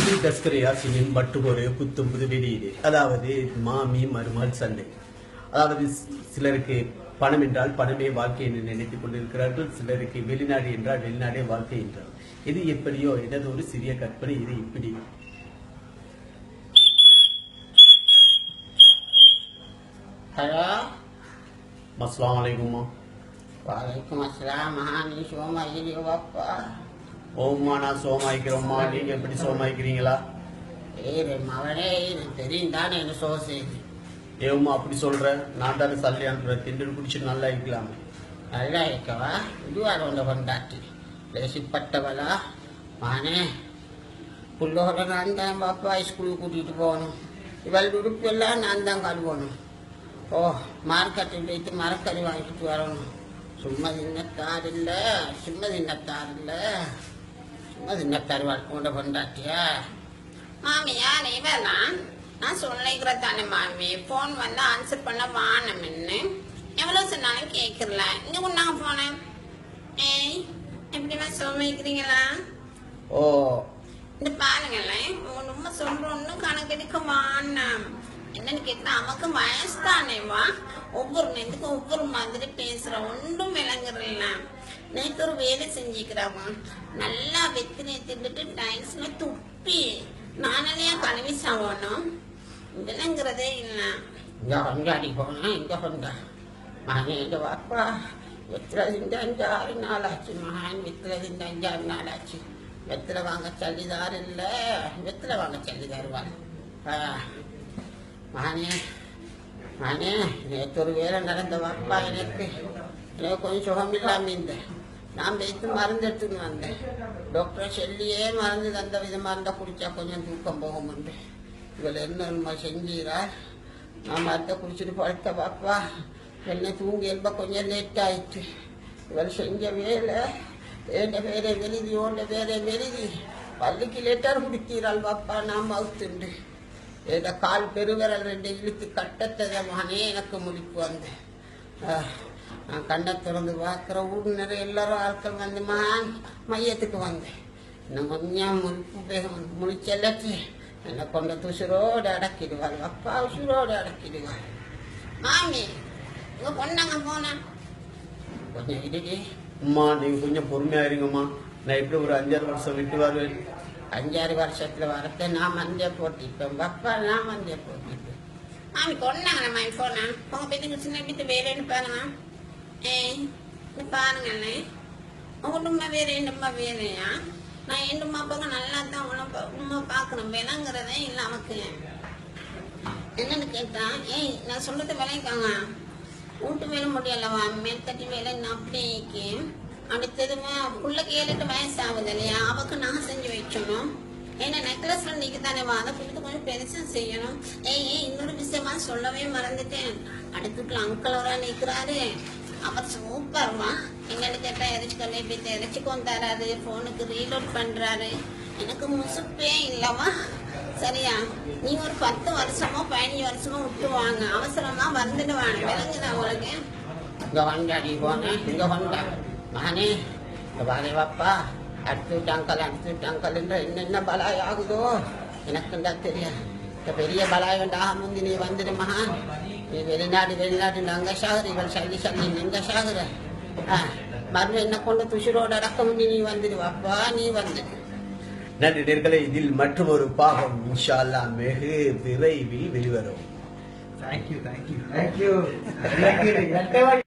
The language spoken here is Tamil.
அப்துல் தஸ்கர் யாசினின் பட்டுகொரு புத்தும் புது வெளியீடு. அதாவது மாமி மருமகள் சண்டை. அதாவது சிலருக்கு பணம் என்றால் பணமே வாழ்க்கை என்று நினைத்துக் கொண்டிருக்கிறார்கள். சிலருக்கு வெளிநாடு என்றால் வெளிநாடே வாழ்க்கை என்றார். இது எப்படியோ எனது ஒரு சிறிய கற்பனை. இது இப்படி. ஹலோ, அஸ்ஸலாமு அலைக்கும். வலைக்கும் அஸ்ஸலாம். நீ சோமாயிரியோ பாப்பா? ஓம்மா, நான் சோமாய்க்கிறோம்மா. நீங்க எப்படி சோமாய்க்கிறீங்களா? மவனே, எனக்கு தெரியும் தானே என்ன சோ செய்து. ஏம்மா அப்படி சொல்ற? நான் தானே சல்லியான்ற திண்டல் குடிச்சு நல்லா இருக்கலாமே. நல்லா இருக்கவா? இதுவாக ஒன்று கொண்டாட்டி பேசிப்பட்டவளா? மானே, புள்ளோட நான் தான் பாப்பா ஸ்கூலுக்கு கூட்டிகிட்டு போகணும். இவள் உடுப்பெல்லாம் நான் தான் கழுவணும். ஓ, மார்க்கெட்டில் போயிட்டு மரக்கறி வாங்கிட்டு வரணும். சும்மா தின்னத்தார் இல்லை, சும்மா தின்னத்தார் இல்லை, சும்மா தின்னத்தார் வாழ்க்கை கொண்டாட்டியா? மாமியா இவெல்லாம் நான் சொல்லிக்கிற தானே மாமி. போன் வந்து ஆன்சர் பண்ண வானம்னு எவ்வளவு சொன்னாலும் கேட்கல. இங்க கொண்டாங்க போனேன். ஏய், எப்படிமா சோமிக்கிறீங்களா? ஓ, இந்த பாருங்களேன், ரொம்ப சொல்றோன்னு கணக்கெடுக்க வானம். என்னன்னு கேட்டா, நமக்கு வயசு தானேவா? ஒவ்வொரு நேரத்துக்கும் ஒவ்வொரு மாதிரி பேசுற, ஒன்றும் விளங்குறல. நேற்று ஒரு வேலை செஞ்சுக்கிறாமா, நல்லா வெத்தினை தின்னுட்டு டைல்ஸ்ல துப்பி நானாலேயே கழுவி சாவணும். விளங்குறதே இல்லை. இங்க கொண்டாடி போனேன், இங்க கொண்டா மகன் எங்க வாப்பா. வெத்தில திண்டு 5-6 நாள் ஆச்சு மகன். வெத்தில திண்டு 5-6 நாள் ஆச்சு. வெத்தில வாங்க சல்லிதார் இல்லை, வெத்தில வாங்க சல்லிதாருவான். மகனே மகனே, நேற்று ஒரு வேலை நடந்த வாப்பா. எனக்கு கொஞ்சம் சுகம் இல்லாமல் இருந்தேன். நான் வைத்து மருந்து எடுத்துன்னு வந்தேன். டாக்டர் சொல்லியே மருந்து தந்த விதமாக இருந்தால் குடித்தா கொஞ்சம் தூக்கம் போகும்ண்டு. இவள் என்ன செஞ்சீரா? நான் மருந்தை குடிச்சிட்டு படுத்த பாப்பா. என்ன தூங்கி எழுப்ப கொஞ்சம் லேட் ஆயிடுச்சு. இவள் செஞ்ச வேலை ஏண்ட வேற வெளிதி, ஓண்ட வேற வெளிதி. பள்ளிக்கு லேட்டார் குடிக்கிறாள் பாப்பா. நான் மவுத்துண்டு ஏத கால் பெருவிரல் 2 இழுத்து கட்டத்தத மகனே. எனக்கு முழிப்பு வந்தேன். நான் கண்ணை திறந்து பார்க்குற ஊர் நிறைய எல்லாரும் ஆட்கள் வந்து மகன் மையத்துக்கு வந்தேன். இன்னும் கொஞ்சம் முழிச்செல்லாச்சு என்னை கொண்ட துசுரோடு அடக்கிடுவாள் அப்பா. உசுரோடு அடக்கிடுவாள். மாமி, இங்க பொண்ணாங்க போன கொஞ்சம் இடுடி அம்மா, நீங்க கொஞ்சம் பொறுமையா இருங்கம்மா. நான் எப்படி ஒரு 5-6 வருஷம் விட்டு வருவேன். 5-6 வருஷத்துல வரத்த நான் மஞ்சள் போட்டிப்பேன் பாப்பா. நான் மஞ்சள் போட்டிப்பேன். மாமி கொண்டாங்க நம்ம போனா உங்க பேத்துக்கு சின்ன வீட்டு வேலைன்னு பாருங்க. ஏய், இது பாருங்கண்ணே, உங்கள்மா வேற என்னம்மா வேலையா? நான் என்னம்மா பார்க்க நல்லா தான் உண்மை பார்க்கணும். விளங்குறதே இல்லை நமக்கு. என்னன்னு கேட்டா, ஏய் நான் சொல்றத விளைவிக்காங்க. வீட்டு வேலை முடியலவா, மேற்கட்டி வேலை அப்படிக்கு. அடுத்ததுமா பிள்ளைக்கு 7-8 வயசு ஆகுது இல்லையா? அவக்கு நான் செஞ்சு வைக்கணும். ஏன்னா நெக்லஸ்ல நீக்கு தானே வா, அதை கொடுத்து கொஞ்சம் பெருசா செய்யணும். ஏய், இன்னொரு விஷயமா சொல்லவே மறந்துட்டேன். அடுத்துக்குள்ள அங்கிளோட நிற்கிறாரு. அவர் சூப்பர்மா. என்னன்னு கேட்டா எரிச்சு கல்லை போய் எரிச்சுக்கும் தராரு. போனுக்கு ரீலோட் பண்றாரு. எனக்கு முசுப்பே இல்லவா? சரியா? நீ ஒரு 10 வருஷமோ 15 வருஷமோ விட்டுவாங்க. அவசரமா வந்துடுவாங்க. விளங்குதா உங்களுக்கு? இங்க கொண்டாடி போனேன், இங்க கொண்டா மகனே. இந்த பாரு பாப்பா, அடுத்து விட்டாங்கல் என்னென்ன பலாய் ஆகுதோ எனக்கு தான் தெரியாது. இந்த பெரிய பலாய் வேண்டாக முந்தி நீ வந்துடு மகான். நீ வெளிநாடு நாங்க சாகுற. இவள் சல்லி நீங்க சாகுற. மருந்து என்ன கொண்டு துசுரோட அடக்க முந்தி நீ வந்துடு வாப்பா. நீ வந்துடு. நன்றி நேயர்களே. இதில் மற்றும் ஒரு பாகம் இன்ஷா அல்லாஹ் வெகு விரைவில் வெளிவரும். Thank you.